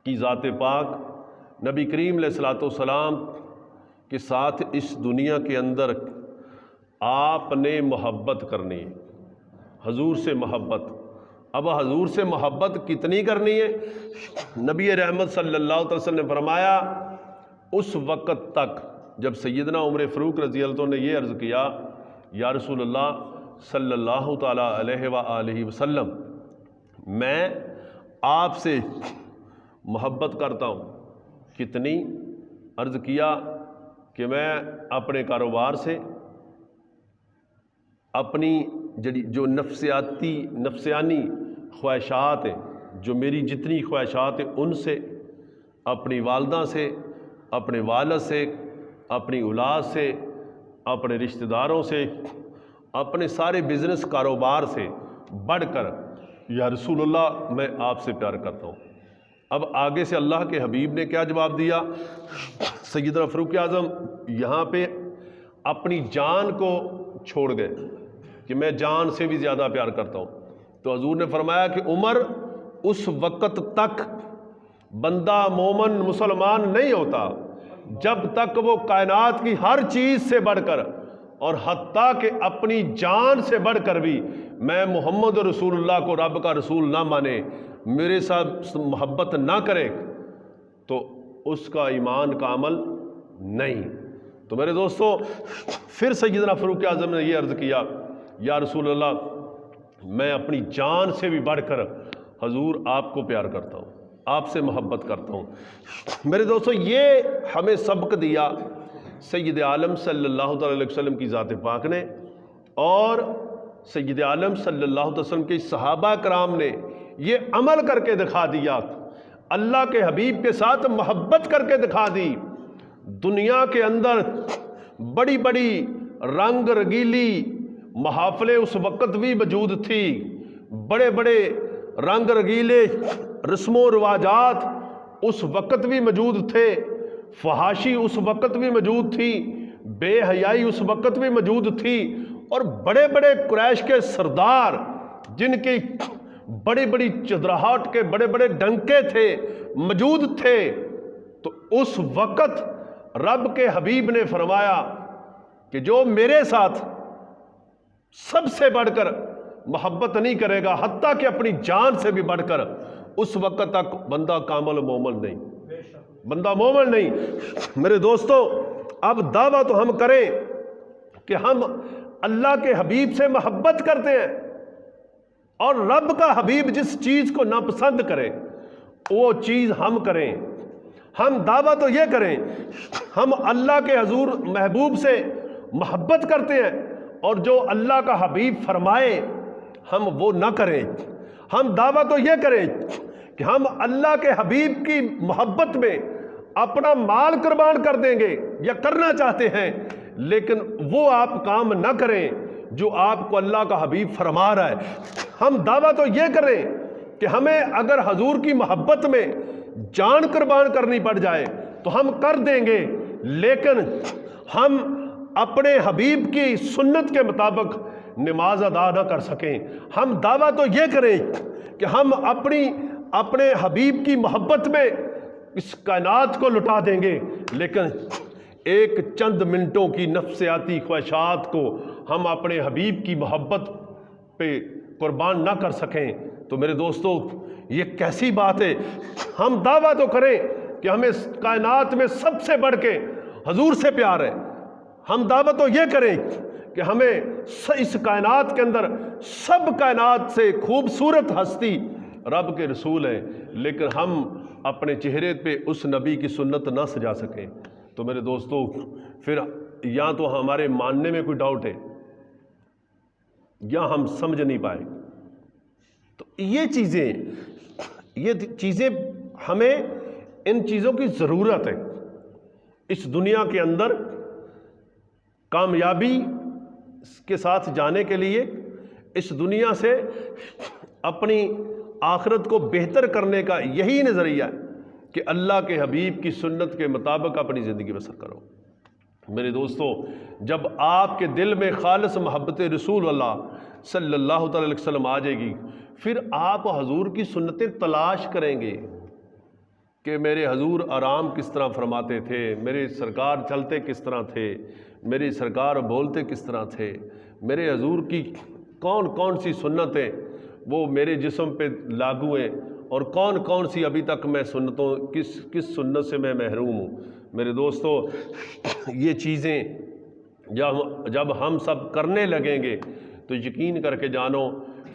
کی ذات پاک نبی کریم علیہ الصلوۃ والسلام کے ساتھ اس دنیا کے اندر آپ نے محبت کرنی ہے، حضور سے محبت۔ اب حضور سے محبت کتنی کرنی ہے؟ نبی رحمت صلی اللہ علیہ وسلم نے فرمایا اس وقت تک جب سیدنا عمر فاروق رضی اللہ عنہ نے یہ عرض کیا یا رسول اللہ صلی اللہ تعالیٰ علیہ وآلہ وسلم میں آپ سے محبت کرتا ہوں، کتنی؟ عرض کیا کہ میں اپنے کاروبار سے، اپنی جو نفسیانی خواہشات ہیں، جو میری جتنی خواہشات ہیں ان سے، اپنی والدہ سے، اپنے والد سے، اپنی اولاد سے، اپنے رشتہ داروں سے، اپنے سارے بزنس کاروبار سے بڑھ کر یا رسول اللہ میں آپ سے پیار کرتا ہوں۔ اب آگے سے اللہ کے حبیب نے کیا جواب دیا؟ سیدنا فاروق اعظم یہاں پہ اپنی جان کو چھوڑ گئے کہ میں جان سے بھی زیادہ پیار کرتا ہوں۔ تو حضور نے فرمایا کہ عمر اس وقت تک بندہ مومن مسلمان نہیں ہوتا جب تک وہ کائنات کی ہر چیز سے بڑھ کر اور حتیٰ کہ اپنی جان سے بڑھ کر بھی میں محمد رسول اللہ کو رب کا رسول نہ مانے، میرے ساتھ محبت نہ کرے تو اس کا ایمان کا عمل نہیں۔ تو میرے دوستو پھر سیدنا فاروق اعظم نے یہ عرض کیا یا رسول اللہ میں اپنی جان سے بھی بڑھ کر حضور آپ کو پیار کرتا ہوں، آپ سے محبت کرتا ہوں۔ میرے دوستو یہ ہمیں سبق دیا سید عالم صلی اللہ تعالی علیہ وسلم کی ذات پاک نے، اور سید عالم صلی اللہ علیہ وسلم کے صحابہ کرام نے یہ عمل کر کے دکھا دیا، اللہ کے حبیب کے ساتھ محبت کر کے دکھا دی۔ دنیا کے اندر بڑی بڑی رنگ رنگیلی محافلیں اس وقت بھی موجود تھی، بڑے بڑے رنگ رنگیلے رسم و رواجات اس وقت بھی موجود تھے، فحاشی اس وقت بھی موجود تھی، بے حیائی اس وقت بھی موجود تھی، اور بڑے بڑے قریش کے سردار جن کی بڑی بڑی چدراہٹ کے بڑے بڑے ڈنکے تھے موجود تھے۔ تو اس وقت رب کے حبیب نے فرمایا کہ جو میرے ساتھ سب سے بڑھ کر محبت نہیں کرے گا حتیٰ کہ اپنی جان سے بھی بڑھ کر، اس وقت تک بندہ کامل مومن نہیں، بندہ مومن نہیں۔ میرے دوستو اب دعویٰ تو ہم کریں کہ ہم اللہ کے حبیب سے محبت کرتے ہیں، اور رب کا حبیب جس چیز کو ناپسند کرے وہ چیز ہم کریں۔ ہم دعویٰ تو یہ کریں ہم اللہ کے حضور محبوب سے محبت کرتے ہیں، اور جو اللہ کا حبیب فرمائے ہم وہ نہ کریں۔ ہم دعویٰ تو یہ کریں کہ ہم اللہ کے حبیب کی محبت میں اپنا مال قربان کر دیں گے یا کرنا چاہتے ہیں، لیکن وہ آپ کام نہ کریں جو آپ کو اللہ کا حبیب فرما رہا ہے۔ ہم دعویٰ تو یہ کریں کہ ہمیں اگر حضور کی محبت میں جان قربان کرنی پڑ جائے تو ہم کر دیں گے، لیکن ہم اپنے حبیب کی سنت کے مطابق نماز ادا نہ کر سکیں۔ ہم دعویٰ تو یہ کریں کہ ہم اپنے حبیب کی محبت میں اس کائنات کو لٹا دیں گے، لیکن ایک چند منٹوں کی نفسیاتی خواہشات کو ہم اپنے حبیب کی محبت پہ قربان نہ کر سکیں۔ تو میرے دوستو یہ کیسی بات ہے؟ ہم دعویٰ تو کریں کہ ہمیں کائنات میں سب سے بڑھ کے حضور سے پیار ہے، ہم دعویٰ تو یہ کریں کہ ہمیں اس کائنات کے اندر سب کائنات سے خوبصورت ہستی رب کے رسول ہے، لیکن ہم اپنے چہرے پہ اس نبی کی سنت نہ سجا سکیں۔ تو میرے دوستو پھر یا تو ہمارے ماننے میں کوئی ڈاؤٹ ہے یا ہم سمجھ نہیں پائے۔ تو یہ چیزیں ہمیں ان چیزوں کی ضرورت ہے اس دنیا کے اندر کامیابی کے ساتھ جانے کے لیے، اس دنیا سے اپنی آخرت کو بہتر کرنے کا یہی نظریہ ہے کہ اللہ کے حبیب کی سنت کے مطابق اپنی زندگی بسر کرو۔ میرے دوستو جب آپ کے دل میں خالص محبت رسول اللہ صلی اللہ تعالی علیہ وسلم آ جائے گی، پھر آپ حضور کی سنتیں تلاش کریں گے، کہ میرے حضور آرام کس طرح فرماتے تھے، میرے سرکار چلتے کس طرح تھے، میری سرکار بولتے کس طرح تھے، میرے حضور کی کون کون سی سنتیں وہ میرے جسم پہ لاگو ہیں، اور کون کون سی ابھی تک میں سنتوں کس سنت سے میں محروم ہوں۔ میرے دوستو، یہ چیزیں جب ہم سب کرنے لگیں گے تو یقین کر کے جانو،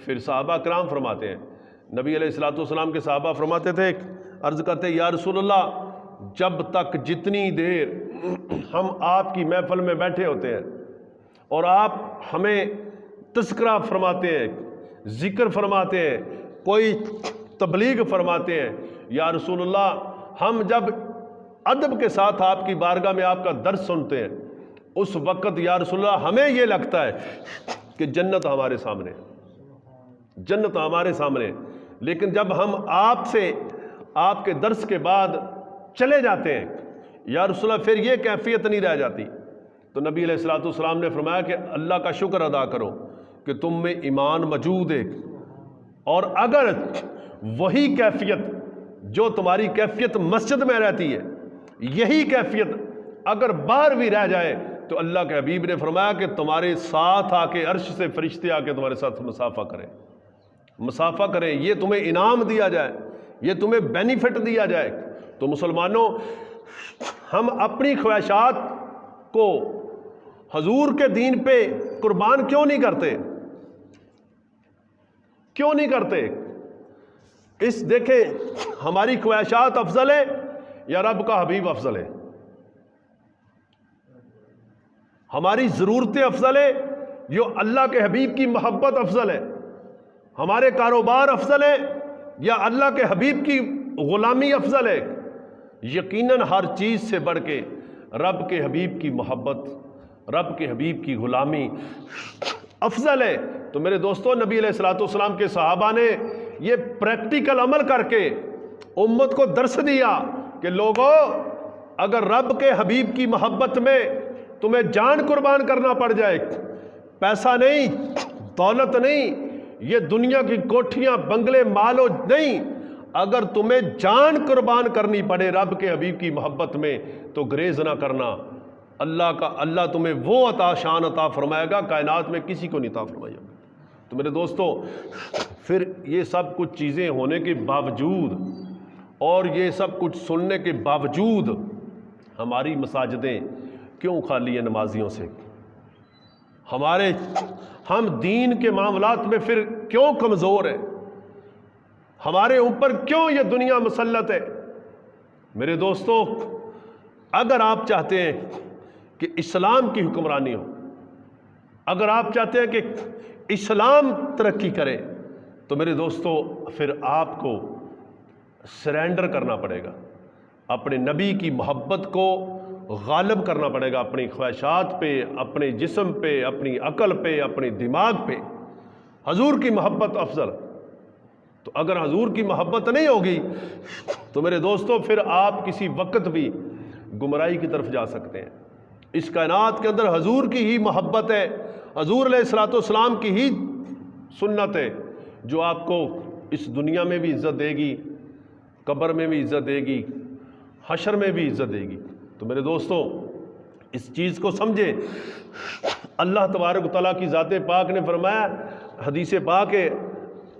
پھر صحابہ کرام فرماتے ہیں، نبی علیہ الصلوۃ والسلام کے صحابہ فرماتے تھے، عرض کرتے یا رسول اللہ، جب تک جتنی دیر ہم آپ کی محفل میں بیٹھے ہوتے ہیں اور آپ ہمیں تذکرہ فرماتے ہیں، ذکر فرماتے ہیں، کوئی تبلیغ فرماتے ہیں، یا رسول اللہ ہم جب ادب کے ساتھ آپ کی بارگاہ میں آپ کا درس سنتے ہیں، اس وقت یا رسول اللہ ہمیں یہ لگتا ہے کہ جنت ہمارے سامنے، جنت ہمارے سامنے۔ لیکن جب ہم آپ کے درس کے بعد چلے جاتے ہیں یا رسول اللہ، پھر یہ کیفیت نہیں رہ جاتی۔ تو نبی علیہ الصلوۃ والسلام نے فرمایا کہ اللہ کا شکر ادا کرو کہ تم میں ایمان موجود ہے، اور اگر وہی کیفیت جو تمہاری کیفیت مسجد میں رہتی ہے، یہی کیفیت اگر باہر بھی رہ جائے تو اللہ کے حبیب نے فرمایا کہ تمہارے ساتھ آ کے عرش سے فرشتے آ کے تمہارے ساتھ مسافہ کریں، یہ تمہیں انعام دیا جائے، یہ تمہیں بینیفٹ دیا جائے۔ تو مسلمانوں، ہم اپنی خواہشات کو حضور کے دین پہ قربان کیوں نہیں کرتے؟ دیکھیں، ہماری خواہشات افضل ہے یا رب کا حبیب افضل ہے؟ ہماری ضرورتیں افضل ہے یا اللہ کے حبیب کی محبت افضل ہے؟ ہمارے کاروبار افضل ہے یا اللہ کے حبیب کی غلامی افضل ہے؟ یقیناً ہر چیز سے بڑھ کے رب کے حبیب کی محبت، رب کے حبیب کی غلامی افضل ہے۔ تو میرے دوستو، نبی علیہ الصلوۃ والسلام کے صحابہ نے یہ پریکٹیکل عمل کر کے امت کو درس دیا کہ لوگوں، اگر رب کے حبیب کی محبت میں تمہیں جان قربان کرنا پڑ جائے، پیسہ نہیں، دولت نہیں، یہ دنیا کی کوٹھیاں بنگلے مالو نہیں، اگر تمہیں جان قربان کرنی پڑے رب کے حبیب کی محبت میں تو گریز نہ کرنا، اللہ تمہیں وہ شان عطا فرمائے گا کائنات میں کسی کو نہیں عطا فرمائی ہوگی۔ تو میرے دوستو، پھر یہ سب کچھ چیزیں ہونے کے باوجود اور یہ سب کچھ سننے کے باوجود ہماری مساجدیں کیوں خالی ہیں نمازیوں سے؟ ہم دین کے معاملات میں پھر کیوں کمزور ہیں؟ ہمارے اوپر کیوں یہ دنیا مسلط ہے؟ میرے دوستو، اگر آپ چاہتے ہیں کہ اسلام کی حکمرانی ہو، اگر آپ چاہتے ہیں کہ اسلام ترقی کرے، تو میرے دوستو پھر آپ کو سرینڈر کرنا پڑے گا، اپنے نبی کی محبت کو غالب کرنا پڑے گا، اپنی خواہشات پہ، اپنے جسم پہ، اپنی عقل پہ، اپنی دماغ پہ۔ حضور کی محبت افضل۔ تو اگر حضور کی محبت نہیں ہوگی تو میرے دوستو پھر آپ کسی وقت بھی گمراہی کی طرف جا سکتے ہیں۔ اس کائنات کے اندر حضور کی ہی محبت ہے، حضور علیہ الصلوۃ والسلام کی ہی سنت ہے جو آپ کو اس دنیا میں بھی عزت دے گی، قبر میں بھی عزت دے گی، حشر میں بھی عزت دے گی۔ تو میرے دوستو، اس چیز کو سمجھیں۔ اللہ تبارک و تعالیٰ کی ذات پاک نے فرمایا، حدیث پاک ہے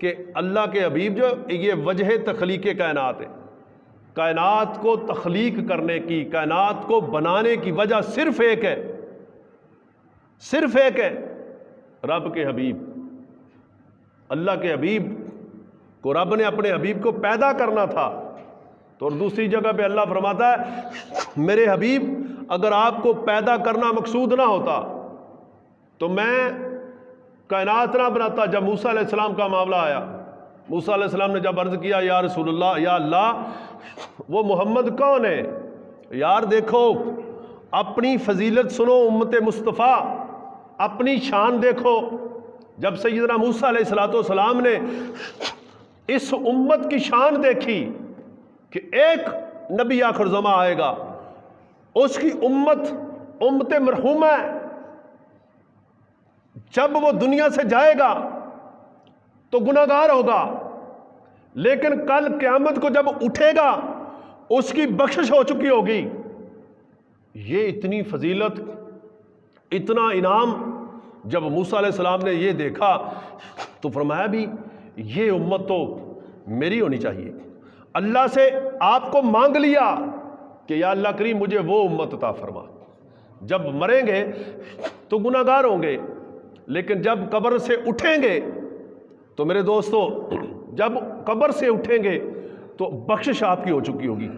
کہ اللہ کے حبیب جو یہ وجہ تخلیق کائنات ہے، کائنات کو تخلیق کرنے کی، کائنات کو بنانے کی وجہ صرف ایک ہے، صرف ایک ہے، رب کے حبیب۔ اللہ کے حبیب کو رب نے اپنے حبیب کو پیدا کرنا تھا۔ تو اور دوسری جگہ پہ اللہ فرماتا ہے، میرے حبیب اگر آپ کو پیدا کرنا مقصود نہ ہوتا تو میں کائنات نہ بناتا۔ جب موسیٰ علیہ السلام کا معاملہ آیا، موسیٰ علیہ السلام نے جب عرض کیا، یا رسول اللہ، یا اللہ، وہ محمد کون ہے؟ یار دیکھو، اپنی فضیلت سنو، امت مصطفیٰ، اپنی شان دیکھو۔ جب سیدنا موسیٰ علیہ السلام نے اس امت کی شان دیکھی کہ ایک نبی آخر زمان آئے گا، اس کی امت مرحومہ ہے، جب وہ دنیا سے جائے گا تو گناہگار ہوگا، لیکن کل قیامت کو جب اٹھے گا اس کی بخشش ہو چکی ہوگی۔ یہ اتنی فضیلت، اتنا انعام جب موسیٰ علیہ السلام نے یہ دیکھا تو فرمایا بھی یہ امت تو میری ہونی چاہیے۔ اللہ سے آپ کو مانگ لیا کہ یا اللہ کریم مجھے وہ امت عطا فرما۔ جب مریں گے تو گناہ گار ہوں گے، لیکن جب قبر سے اٹھیں گے تو میرے دوستو، جب قبر سے اٹھیں گے تو بخشش آپ کی ہو چکی ہوگی۔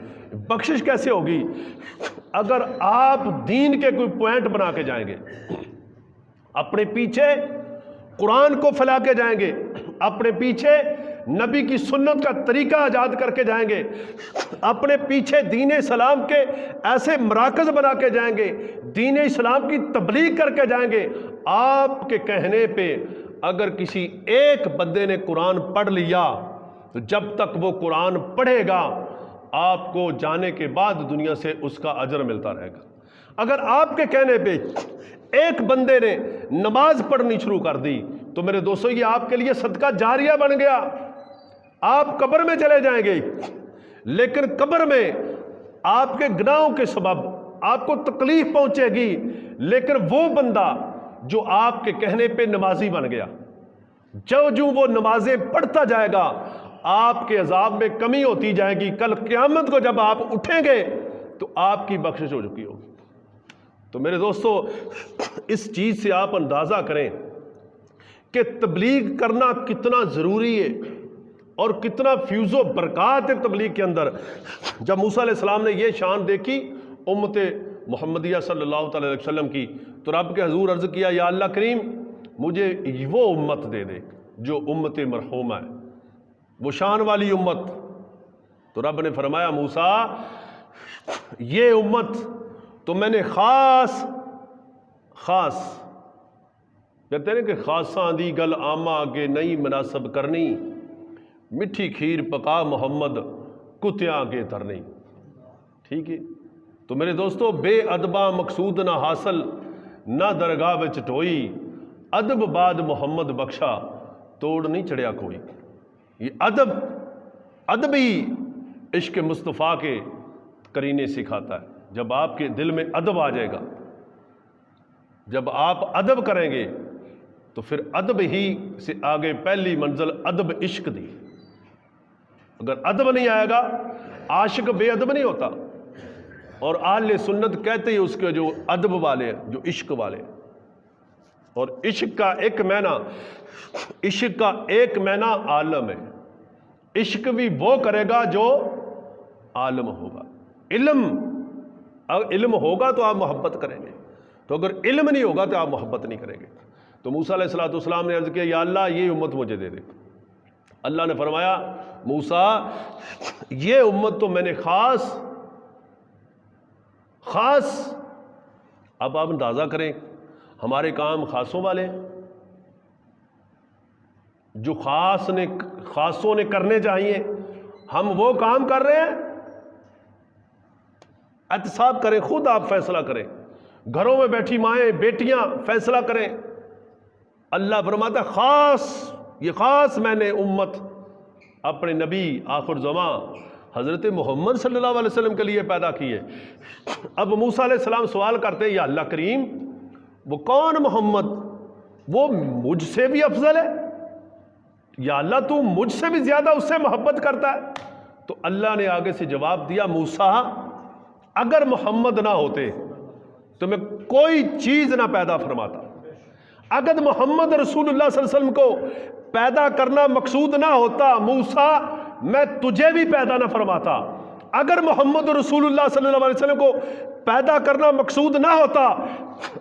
بخشش کیسے ہوگی؟ اگر آپ دین کے کوئی پوائنٹ بنا کے جائیں گے، اپنے پیچھے قرآن کو پھیلا کے جائیں گے، اپنے پیچھے نبی کی سنت کا طریقہ ایجاد کر کے جائیں گے، اپنے پیچھے دین اسلام کے ایسے مراکز بنا کے جائیں گے، دین اسلام کی تبلیغ کر کے جائیں گے، آپ کے کہنے پہ اگر کسی ایک بندے نے قرآن پڑھ لیا تو جب تک وہ قرآن پڑھے گا آپ کو جانے کے بعد دنیا سے اس کا اجر ملتا رہے گا۔ اگر آپ کے کہنے پہ ایک بندے نے نماز پڑھنی شروع کر دی تو میرے دوستو یہ آپ کے لیے صدقہ جاریہ بن گیا۔ آپ قبر میں چلے جائیں گے، لیکن قبر میں آپ کے گناہوں کے سبب آپ کو تکلیف پہنچے گی، لیکن وہ بندہ جو آپ کے کہنے پہ نمازی بن گیا، جو وہ نمازیں پڑھتا جائے گا آپ کے عذاب میں کمی ہوتی جائے گی۔ کل قیامت کو جب آپ اٹھیں گے تو آپ کی بخشش ہو چکی ہوگی۔ تو میرے دوستو اس چیز سے آپ اندازہ کریں کہ تبلیغ کرنا کتنا ضروری ہے اور کتنا فیوز و برکات ہے تبلیغ کے اندر۔ جب موسیٰ علیہ السلام نے یہ شان دیکھی امت محمدیہ صلی اللہ تعالی علیہ وسلم کی تو رب کے حضور عرض کیا یا اللہ کریم مجھے وہ امت دے دے جو امت مرحومہ ہے، وہ شان والی امت۔ تو رب نے فرمایا موسیٰ یہ امت تو میں نے خاص کہتے ہیں کہ خاصاں دی گل آما آگے نہیں مناسب کرنی، مٹھی کھیر پکا محمد کتیاں آگے ترنی۔ ٹھیک ہے، تو میرے دوستو بے ادباں مقصود نہ حاصل، نہ درگاہ وچ ٹوئی، ادب بعد محمد بخشا توڑ نہیں چڑھیا کوئی۔ یہ ادب ہی عشق مصطفیٰ کے کرینے سکھاتا ہے۔ جب آپ کے دل میں ادب آ جائے گا، جب آپ ادب کریں گے تو پھر ادب ہی سے آگے پہلی منزل ادب عشق دی۔ اگر ادب نہیں آئے گا، عاشق بے ادب نہیں ہوتا، اور اہل سنت کہتے ہیں اس کے جو ادب والے ہیں، جو عشق والے ہیں۔ اور عشق کا ایک معنی عالم ہے۔ عشق بھی وہ کرے گا جو عالم ہوگا۔ علم ہوگا تو آپ محبت کریں گے، تو اگر علم نہیں ہوگا تو آپ محبت نہیں کریں گے۔ تو موسیٰ علیہ السلام نے عرض کیا یا اللہ یہ امت مجھے دے دے۔ اللہ نے فرمایا موسیٰ یہ امت تو میں نے خاص اب آپ اندازہ کریں ہمارے کام خاصوں والے ہیں، جو خاصوں نے کرنے چاہیے، ہم وہ کام کر رہے ہیں۔ احتساب کریں، خود آپ فیصلہ کریں، گھروں میں بیٹھی مائیں بیٹیاں فیصلہ کریں۔ اللہ فرماتا یہ خاص میں نے امت اپنے نبی آخر زمان حضرت محمد صلی اللہ علیہ وسلم کے لیے پیدا کی ہے۔ اب موسیٰ علیہ السلام سوال کرتے ہیں یا اللہ کریم وہ کون محمد؟ وہ مجھ سے بھی افضل ہے یا اللہ تو مجھ سے بھی زیادہ اس سے محبت کرتا ہے؟ تو اللہ نے آگے سے جواب دیا موسیٰ اگر محمد نہ ہوتے تو میں کوئی چیز نہ پیدا فرماتا۔ اگر محمد رسول اللہ صلی اللہ علیہ وسلم کو پیدا کرنا مقصود نہ ہوتا موسیٰ میں تجھے بھی پیدا نہ فرماتا۔ اگر محمد رسول اللہ صلی اللہ علیہ وسلم کو پیدا کرنا مقصود نہ ہوتا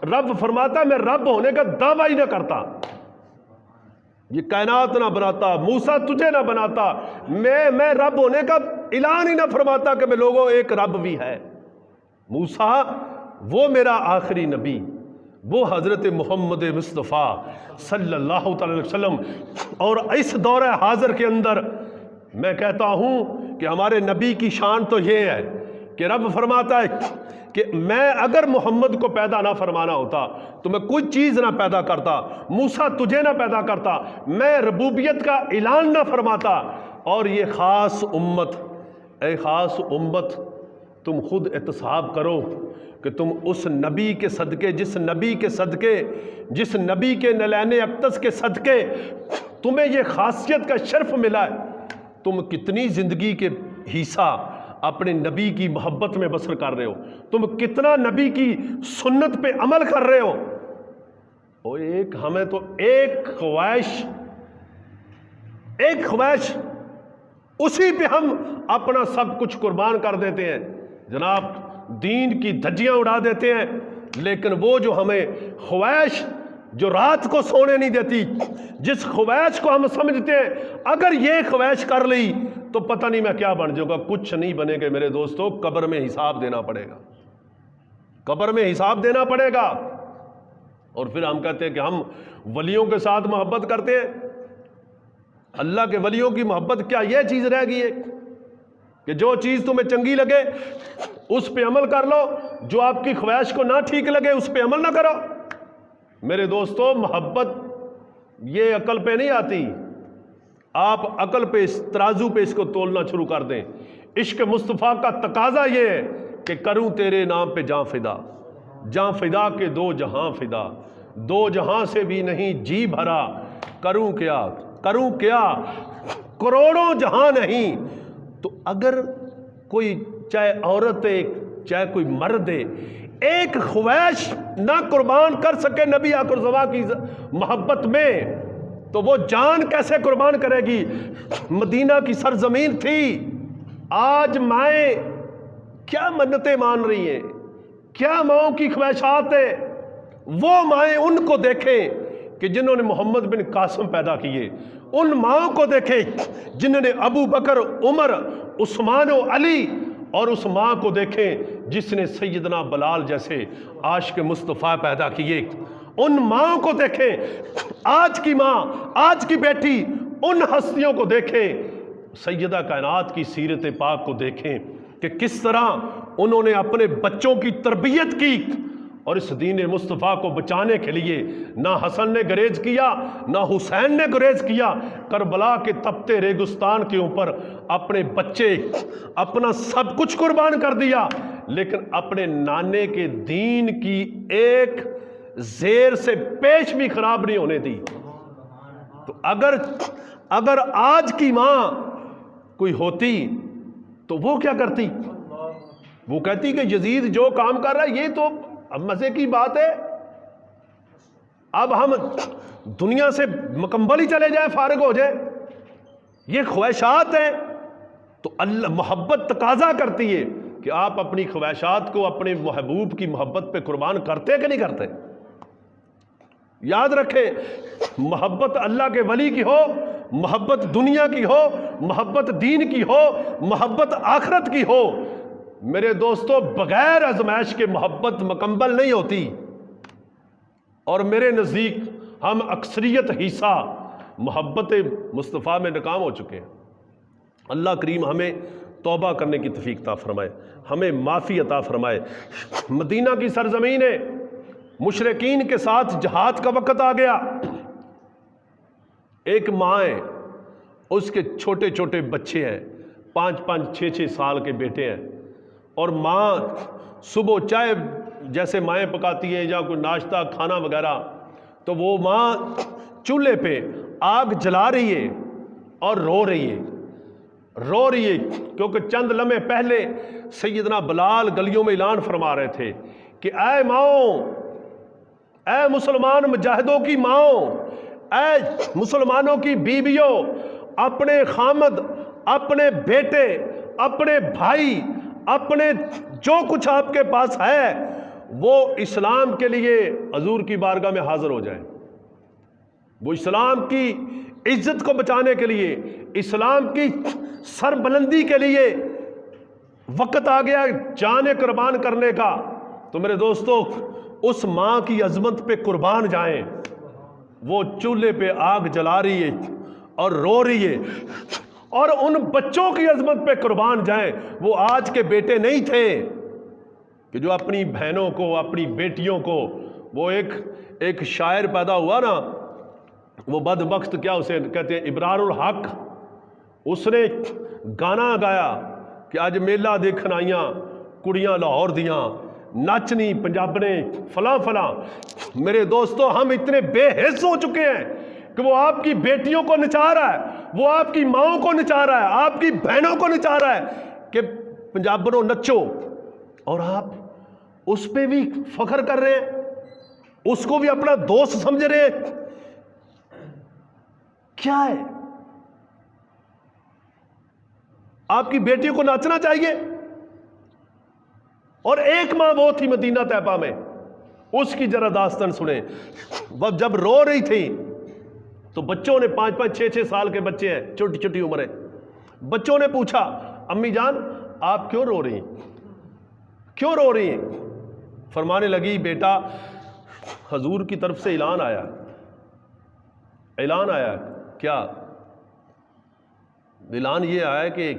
رب فرماتا میں رب ہونے کا دعویٰ ہی نہ کرتا، یہ کائنات نہ بناتا، موسیٰ تجھے نہ بناتا، میں رب ہونے کا اعلان ہی نہ فرماتا کہ میں لوگوں ایک رب بھی ہے۔ موسیٰ وہ میرا آخری نبی، وہ حضرت محمد مصطفیٰ صلی اللہ علیہ وسلم، اور اس دور حاضر کے اندر میں کہتا ہوں کہ ہمارے نبی کی شان تو یہ ہے کہ رب فرماتا ہے کہ میں اگر محمد کو پیدا نہ فرمانا ہوتا تو میں کوئی چیز نہ پیدا کرتا، موسیٰ تجھے نہ پیدا کرتا، میں ربوبیت کا اعلان نہ فرماتا، اور یہ خاص امت اے خاص امت تم خود احتساب کرو کہ تم اس نبی کے صدقے جس نبی کے نلین اقدس کے صدقے تمہیں یہ خاصیت کا شرف ملا ہے، تم کتنی زندگی کے حصہ اپنے نبی کی محبت میں بسر کر رہے ہو، تم کتنا نبی کی سنت پہ عمل کر رہے ہو۔ اور ہمیں تو ایک خواہش اسی پہ ہم اپنا سب کچھ قربان کر دیتے ہیں جناب، دین کی دھجیاں اڑا دیتے ہیں، لیکن وہ جو ہمیں خواہش جو رات کو سونے نہیں دیتی، جس خواہش کو ہم سمجھتے ہیں اگر یہ خواہش کر لی تو پتہ نہیں میں کیا بن جاؤں گا، کچھ نہیں بنے گا میرے دوستو، قبر میں حساب دینا پڑے گا، قبر میں حساب دینا پڑے گا۔ اور پھر ہم کہتے ہیں کہ ہم ولیوں کے ساتھ محبت کرتے ہیں، اللہ کے ولیوں کی محبت کیا یہ چیز رہ گئی ہے کہ جو چیز تمہیں چنگی لگے اس پہ عمل کر لو، جو آپ کی خواہش کو نہ ٹھیک لگے اس پہ عمل نہ کرو؟ میرے دوستو، محبت یہ عقل پہ نہیں آتی، آپ عقل پہ ترازو پہ اس کو تولنا شروع کر دیں۔ عشق مصطفیٰ کا تقاضا یہ ہے کہ کروں تیرے نام پہ جاں فدا، جاں فدا کے دو جہاں فدا، دو جہاں سے بھی نہیں جی بھرا، کروں کیا کروڑوں جہاں نہیں۔ تو اگر کوئی چاہے عورت ہے چاہے کوئی مرد ہے ایک خواہش نہ قربان کر سکے نبی آقا رضا کی محبت میں تو وہ جان کیسے قربان کرے گی؟ مدینہ کی سرزمین تھی، آج مائیں کیا منتیں مان رہی ہیں، کیا ماؤں کی خواہشات ہیں؟ وہ مائیں ان کو دیکھیں کہ جنہوں نے محمد بن قاسم پیدا کیے، ان ماؤں کو دیکھیں جنہوں نے ابو بکر، عمر، عثمان و علی، اور اس ماں کو دیکھیں جس نے سیدنا بلال جیسے عاشق مصطفیٰ پیدا کیے، ان ماؤں کو دیکھیں، آج کی ماں، آج کی بیٹی، ان ہستیوں کو دیکھیں، سیدہ کائنات کی سیرت پاک کو دیکھیں کہ کس طرح انہوں نے اپنے بچوں کی تربیت کی، اور اس دین مصطفیٰ کو بچانے کے لیے نہ حسن نے گریز کیا نہ حسین نے گریز کیا، کربلا کے تپتے ریگستان کے اوپر اپنے بچے، اپنا سب کچھ قربان کر دیا، لیکن اپنے نانے کے دین کی ایک زیر سے پیش بھی خراب نہیں ہونے دی۔ تو اگر آج کی ماں کوئی ہوتی تو وہ کیا کرتی؟ وہ کہتی کہ یزید جو کام کر رہا ہے یہ تو اب مزے کی بات ہے، اب ہم دنیا سے مکمل ہی چلے جائیں، فارغ ہو جائیں، یہ خواہشات ہیں۔ تو اللہ محبت تقاضا کرتی ہے کہ آپ اپنی خواہشات کو اپنے محبوب کی محبت پہ قربان کرتے کہ نہیں کرتے؟ یاد رکھیں، محبت اللہ کے ولی کی ہو، محبت دنیا کی ہو، محبت دین کی ہو، محبت آخرت کی ہو، میرے دوستو بغیر آزمائش کے محبت مکمل نہیں ہوتی۔ اور میرے نزدیک ہم اکثریت حصہ محبت مصطفیٰ میں ناکام ہو چکے ہیں۔ اللہ کریم ہمیں توبہ کرنے کی توفیق عطا فرمائے، ہمیں معافی عطا فرمائے۔ مدینہ کی سرزمین ہے، مشرکین کے ساتھ جہاد کا وقت آ گیا، ایک ماں ہے، اس کے چھوٹے چھوٹے بچے ہیں، 5-5 6-6 سال کے بیٹے ہیں، اور ماں صبح چائے جیسے مائیں پکاتی ہیں یا کوئی ناشتہ کھانا وغیرہ، تو وہ ماں چولہے پہ آگ جلا رہی ہے اور رو رہی ہے کیونکہ چند لمحے پہلے سیدنا بلال گلیوں میں اعلان فرما رہے تھے کہ اے ماؤں، اے مسلمان مجاہدوں کی ماؤں، اے مسلمانوں کی بیویوں، اپنے خامد، اپنے بیٹے، اپنے بھائی، اپنے جو کچھ آپ کے پاس ہے وہ اسلام کے لیے حضور کی بارگاہ میں حاضر ہو جائیں، وہ اسلام کی عزت کو بچانے کے لیے، اسلام کی سربلندی کے لیے وقت آ گیا جان قربان کرنے کا۔ تو میرے دوستو اس ماں کی عظمت پہ قربان جائیں، وہ چولہے پہ آگ جلا رہی ہے اور رو رہی ہے، اور ان بچوں کی عظمت پہ قربان جائیں۔ وہ آج کے بیٹے نہیں تھے کہ جو اپنی بہنوں کو، اپنی بیٹیوں کو، وہ ایک شاعر پیدا ہوا نا، وہ بدبخت، کیا اسے کہتے ہیں، ابرار الحق، اس نے گانا گایا کہ اج میلہ دیکھن آئیاں کڑیاں لاہور دیاں ناچنی پنجاب نے فلاں فلاں. میرے دوستو ہم اتنے بے حس ہو چکے ہیں کہ وہ آپ کی بیٹیوں کو نچا رہا ہے, وہ آپ کی ماؤں کو نچا رہا ہے, آپ کی بہنوں کو نچا رہا ہے کہ پنجابنوں نچو, اور آپ اس پہ بھی فخر کر رہے ہیں, اس کو بھی اپنا دوست سمجھ رہے ہیں. کیا ہے؟ آپ کی بیٹیوں کو ناچنا چاہیے. اور ایک ماں وہ تھی مدینہ طیبہ میں, اس کی ذرا داستان سنیں. وہ جب رو رہی تھی تو بچوں نے 5-5 6-6 سال کے بچے ہیں, چھوٹی چھوٹی عمریں, بچوں نے پوچھا امی جان آپ کیوں رو رہی ہیں, کیوں رو رہی ہیں؟ فرمانے لگی بیٹا حضور کی طرف سے اعلان آیا. اعلان آیا کیا؟ اعلان یہ آیا کہ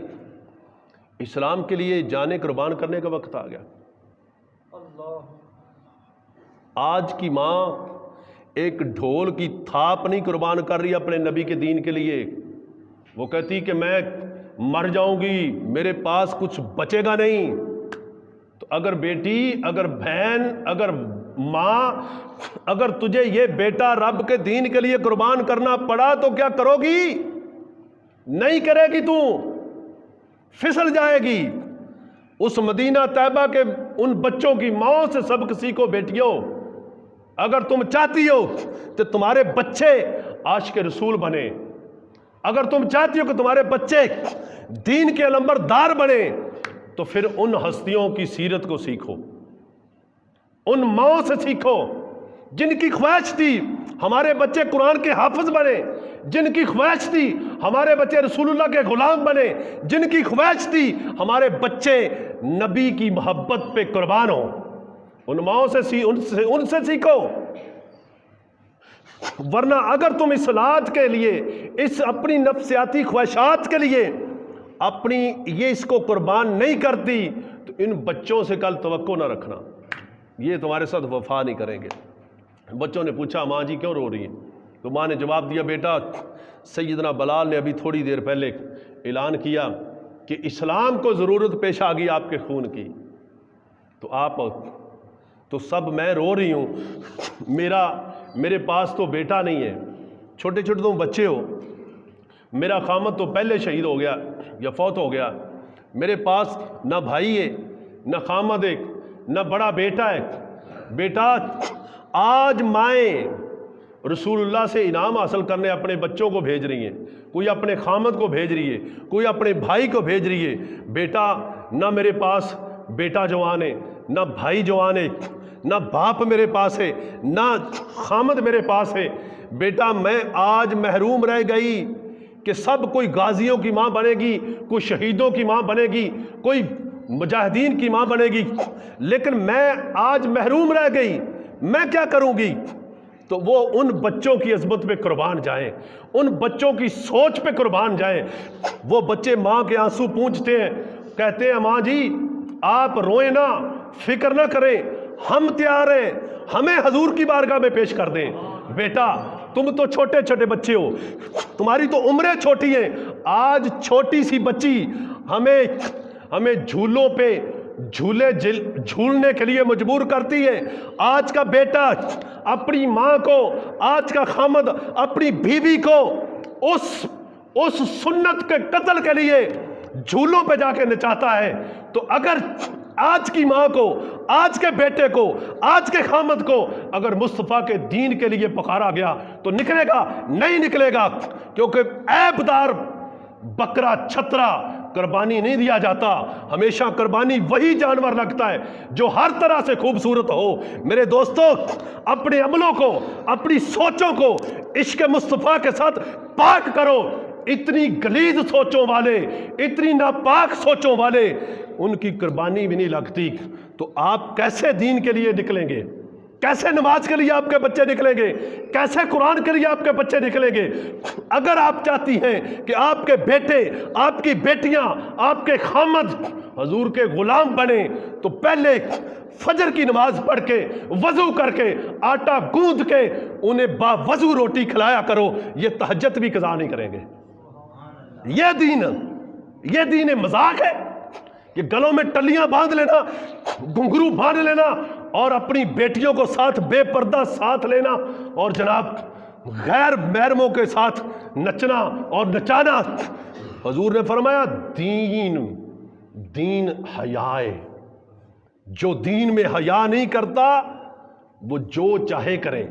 اسلام کے لیے جانیں قربان کرنے کا وقت آ گیا. آج کی ماں ایک ڈھول کی تھاپ نہیں قربان کر رہی اپنے نبی کے دین کے لیے. وہ کہتی کہ میں مر جاؤں گی, میرے پاس کچھ بچے گا نہیں. تو اگر بیٹی, اگر بہن, اگر ماں, اگر تجھے یہ بیٹا رب کے دین کے لیے قربان کرنا پڑا تو کیا کرو گی؟ نہیں کرے گی, تو پھسل جائے گی. اس مدینہ طیبہ کے ان بچوں کی ماں سے سبق سیکھو بیٹیوں. اگر تم چاہتی ہو کہ تمہارے بچے عاشق رسول بنے, اگر تم چاہتی ہو کہ تمہارے بچے دین کے علمبردار بنے, تو پھر ان ہستیوں کی سیرت کو سیکھو, ان ماؤں سے سیکھو جن کی خواہش تھی ہمارے بچے قرآن کے حافظ بنے, جن کی خواہش تھی ہمارے بچے رسول اللہ کے غلام بنے, جن کی خواہش تھی ہمارے بچے نبی کی محبت پہ قربان ہوں. ان ماؤں سے ان سے سیکھو. ورنہ اگر تم اصلاحات کے لیے, اس اپنی نفسیاتی خواہشات کے لیے اپنی اس کو قربان نہیں کرتی, تو ان بچوں سے کل توقع نہ رکھنا, یہ تمہارے ساتھ وفا نہیں کریں گے. بچوں نے پوچھا ماں جی کیوں رو رہی ہیں؟ تو ماں نے جواب دیا بیٹا سیدنا بلال نے ابھی تھوڑی دیر پہلے اعلان کیا کہ اسلام کو ضرورت پیش آ گئی آپ کے خون کی, تو سب میں رو رہی ہوں. میرے پاس تو بیٹا نہیں ہے, چھوٹے چھوٹے تم بچے ہو, میرا خامد تو پہلے شہید ہو گیا یا فوت ہو گیا, میرے پاس نہ بھائی ہے, نہ خامد ہے, نہ بڑا بیٹا ہے. بیٹا آج مائیں رسول اللہ سے انعام حاصل کرنے اپنے بچوں کو بھیج رہی ہیں, کوئی اپنے خامد کو بھیج رہی ہے, کوئی اپنے بھائی کو بھیج رہی ہے. بیٹا نہ میرے پاس بیٹا جوان ہے, نہ بھائی جوان ہے, نہ باپ میرے پاس ہے, نہ خامد میرے پاس ہے. بیٹا میں آج محروم رہ گئی کہ سب کوئی غازیوں کی ماں بنے گی, کوئی شہیدوں کی ماں بنے گی, کوئی مجاہدین کی ماں بنے گی, لیکن میں آج محروم رہ گئی, میں کیا کروں گی؟ تو وہ ان بچوں کی عظمت پہ قربان جائیں, ان بچوں کی سوچ پہ قربان جائیں. وہ بچے ماں کے آنسو پونچھتے ہیں, کہتے ہیں ماں جی آپ روئیں نہ, فکر نہ کریں, ہم تیار ہیں, ہمیں حضور کی بارگاہ میں پیش کر دیں. بیٹا تم تو چھوٹے چھوٹے بچے ہو, تمہاری تو عمریں چھوٹی ہیں. آج چھوٹی سی بچی ہمیں جھولوں پہ جھولنے کے لیے مجبور کرتی ہے. آج کا بیٹا اپنی ماں کو, آج کا خامد اپنی بیوی کو اس سنت کے قتل کے لیے جھولوں پہ جا کے نچاتا ہے. تو اگر آج کی ماں کو, آج کے بیٹے کو, آج کے خامد کو اگر مصطفیٰ کے دین کے لیے پکارا گیا تو نکلے گا؟ نہیں نکلے گا, کیونکہ عیب دار بکرا چھترا قربانی نہیں دیا جاتا. ہمیشہ قربانی وہی جانور لگتا ہے جو ہر طرح سے خوبصورت ہو. میرے دوستو اپنے عملوں کو, اپنی سوچوں کو عشق مصطفیٰ کے ساتھ پاک کرو. اتنی غلیظ سوچوں والے, اتنی ناپاک سوچوں والے, ان کی قربانی بھی نہیں لگتی. تو آپ کیسے دین کے لیے نکلیں گے؟ کیسے نماز کے لیے آپ کے بچے نکلیں گے؟ کیسے قرآن کے لیے آپ کے بچے نکلیں گے؟ اگر آپ چاہتی ہیں کہ آپ کے بیٹے, آپ کی بیٹیاں, آپ کے خامد حضور کے غلام بنے, تو پہلے فجر کی نماز پڑھ کے, وضو کر کے, آٹا گوندھ کے انہیں باوضو روٹی کھلایا کرو. یہ تہجد بھی قضا نہیں کریں گے. یہ دین مذاق ہے. کہ گلوں میں ٹلیاں باندھ لینا، گھنگرو باندھ لینا اور اپنی بیٹیوں کو ساتھ بے پردہ ساتھ لینا اور جناب غیر محرموں کے ساتھ نچنا اور نچانا۔ حضور نے فرمایا دین حیا ہے، جو دین میں حیا نہیں کرتا وہ جو چاہے کرے،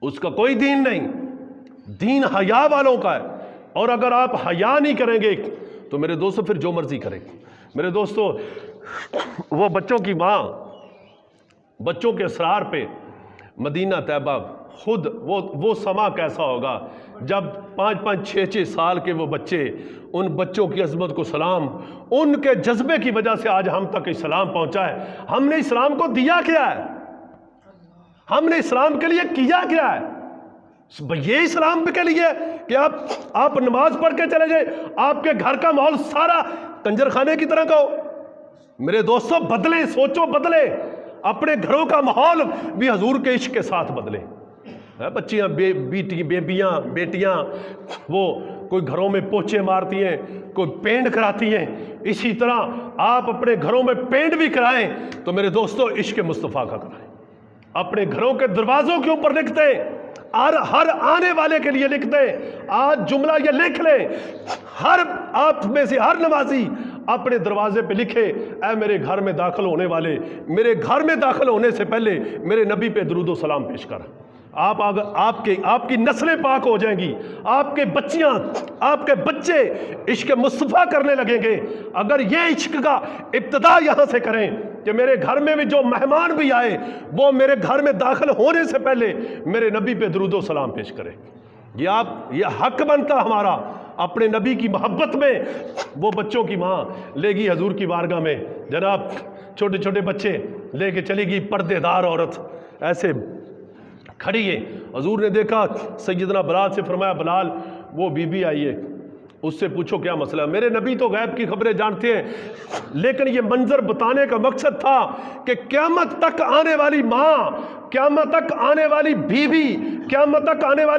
اس کا کوئی دین نہیں، دین حیا والوں کا ہے۔ اور اگر آپ حیا نہیں کریں گے تو میرے دوستو پھر جو مرضی کریں۔ میرے دوستو وہ بچوں کی ماں بچوں کے اسرار پہ مدینہ طیبہ، خود وہ سما کیسا ہوگا جب 5-6 سال کے وہ بچے، ان بچوں کی عظمت کو سلام، ان کے جذبے کی وجہ سے آج ہم تک اسلام پہنچا ہے۔ ہم نے اسلام کو دیا کیا ہے؟ ہم نے اسلام کے لیے کیا کیا ہے؟ یہ اسلام کے لیے کہ آپ نماز پڑھ کے چلے جائیں، آپ کے گھر کا ماحول سارا کنجر خانے کی طرح کا ہو؟ میرے دوستو بدلیں، سوچو بدلیں، اپنے گھروں کا ماحول بھی حضور کے عشق کے ساتھ بدلیں۔ بچیاں بیٹیاں وہ کوئی گھروں میں پوچھے مارتی ہیں، کوئی پینٹ کراتی ہیں، اسی طرح آپ اپنے گھروں میں پینٹ بھی کرائیں تو میرے دوستو عشق مصطفیٰ کا کرائیں۔ اپنے گھروں کے دروازوں کے اوپر لکھ دیں، ہر آنے والے کے لیے لکھ دیں۔ آج جملہ یہ لکھ لیں، ہر آپ میں سے ہر نمازی اپنے دروازے پہ لکھے، اے میرے گھر میں داخل ہونے والے، میرے گھر میں داخل ہونے سے پہلے میرے نبی پہ درود و سلام پیش کر۔ آپ کی نسلیں پاک ہو جائیں گی، آپ کے بچیاں، آپ کے بچے عشق مصطفیٰ کرنے لگیں گے۔ اگر یہ عشق کا ابتدا یہاں سے کریں کہ میرے گھر میں بھی جو مہمان بھی آئے وہ میرے گھر میں داخل ہونے سے پہلے میرے نبی پہ درود و سلام پیش کرے، یہ حق بنتا ہمارا اپنے نبی کی محبت میں۔ وہ بچوں کی ماں لے گی حضور کی بارگاہ میں، جناب چھوٹے چھوٹے بچے لے کے چلی گئی، پردے دار عورت ایسے کھڑی ہے۔ حضور نے دیکھا سیدنا بلال سے فرمایا بلال وہ بی بی آئی ہے، اس سے پوچھو کیا مسئلہ ہے۔ میرے نبی تو غیب کی خبریں جانتے ہیں، لیکن یہ منظر بتانے کا مقصد تھا کہ قیامت تک آنے والی ماں، قیامت تک آنے والی بیوی، قیامت تک آنے والی